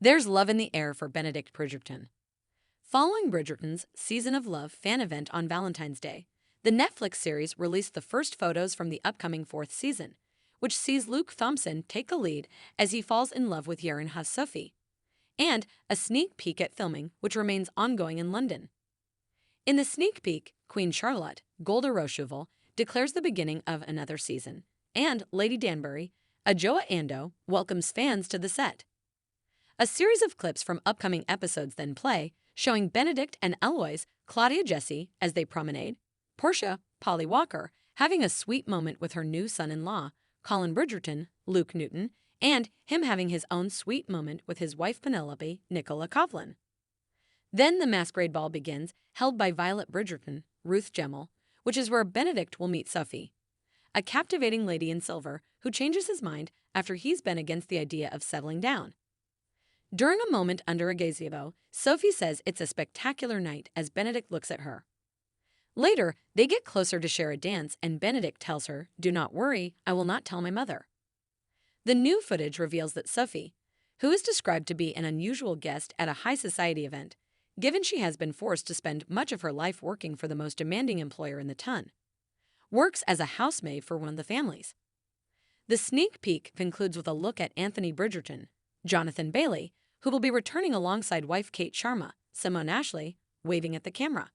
There's love in the air for Benedict Bridgerton. Following Bridgerton's Season of Love fan event on Valentine's Day, the Netflix series released the first photos from the upcoming fourth season, which sees Luke Thompson take the lead as he falls in love with Yarenha's Sophie, and a sneak peek at filming, which remains ongoing in London. In the sneak peek, Queen Charlotte, Golda Rochouval, declares the beginning of another season, and Lady Danbury, Adjoa Andoh, welcomes fans to the set. A series of clips from upcoming episodes then play, showing Benedict and Eloise, Claudia Jessie, as they promenade, Portia, Polly Walker, having a sweet moment with her new son-in-law, Colin Bridgerton, Luke Newton, and him having his own sweet moment with his wife Penelope, Nicola Coughlan. Then the masquerade ball begins, held by Violet Bridgerton, Ruth Gemmell, which is where Benedict will meet Sophie, a captivating lady in silver who changes his mind after he's been against the idea of settling down. During a moment under a gazebo, Sophie says it's a spectacular night as Benedict looks at her. Later, they get closer to share a dance and Benedict tells her, "Do not worry, I will not tell my mother." The new footage reveals that Sophie, who is described to be an unusual guest at a high society event, given she has been forced to spend much of her life working for the most demanding employer in the ton, works as a housemaid for one of the families. The sneak peek concludes with a look at Anthony Bridgerton, Jonathan Bailey, who will be returning alongside wife Kate Sharma, Simone Ashley, waving at the camera.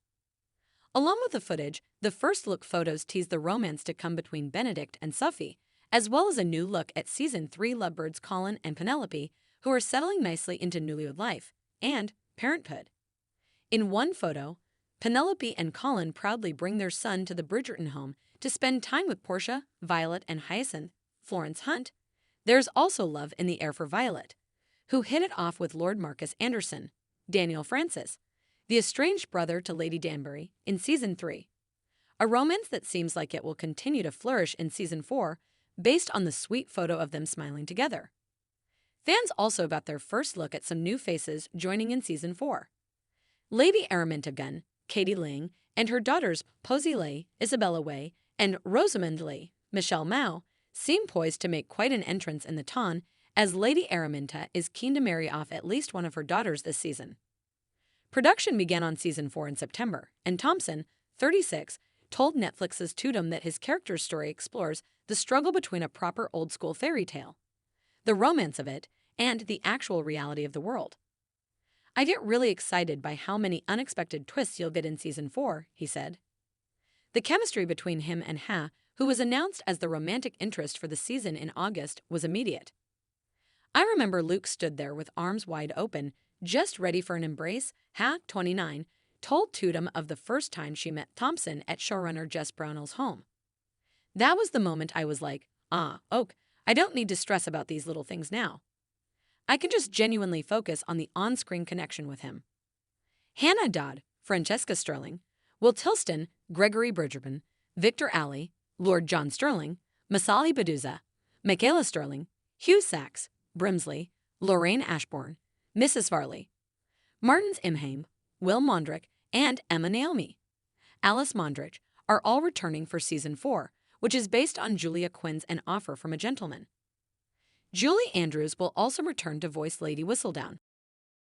Along with the footage, the first look photos tease the romance to come between Benedict and Sophie, as well as a new look at Season 3 lovebirds Colin and Penelope, who are settling nicely into newlywed life and parenthood. In one photo, Penelope and Colin proudly bring their son to the Bridgerton home to spend time with Portia, Violet, and Hyacinth, Florence Hunt. There's also love in the air for Violet, who hit it off with Lord Marcus Anderson, Daniel Francis, the estranged brother to Lady Danbury, in Season 3. A romance that seems like it will continue to flourish in Season 4, based on the sweet photo of them smiling together. Fans also got their first look at some new faces joining in Season 4. Lady Araminta Gunn, Katie Ling, and her daughters Posy Leigh, Isabella Way, and Rosamund Leigh, Michelle Mao, seem poised to make quite an entrance in the ton, as Lady Araminta is keen to marry off at least one of her daughters this season. Production began on Season 4 in September, and Thompson, 36, told Netflix's Tudum that his character's story explores the struggle between a proper old-school fairy tale, the romance of it, and the actual reality of the world. "I get really excited by how many unexpected twists you'll get in Season 4, he said. The chemistry between him and Ha, who was announced as the romantic interest for the season in August, was immediate. "I remember Luke stood there with arms wide open, just ready for an embrace," Ha, 29, told Tudum of the first time she met Thompson at showrunner Jess Brownell's home. "That was the moment I was like, Oak, I don't need to stress about these little things now. I can just genuinely focus on the on-screen connection with him." Hannah Dodd, Francesca Sterling, Will Tilston, Gregory Bridgerton, Victor Alley, Lord John Sterling, Masali Beduza, Michaela Sterling, Hugh Sachs, Brimsley, Lorraine Ashbourne, Mrs. Varley, Martins Imhame, Will Mondrick, and Emma Naomi. Alice Mondrich are all returning for Season 4, which is based on Julia Quinn's An Offer from a Gentleman. Julie Andrews will also return to voice Lady Whistledown.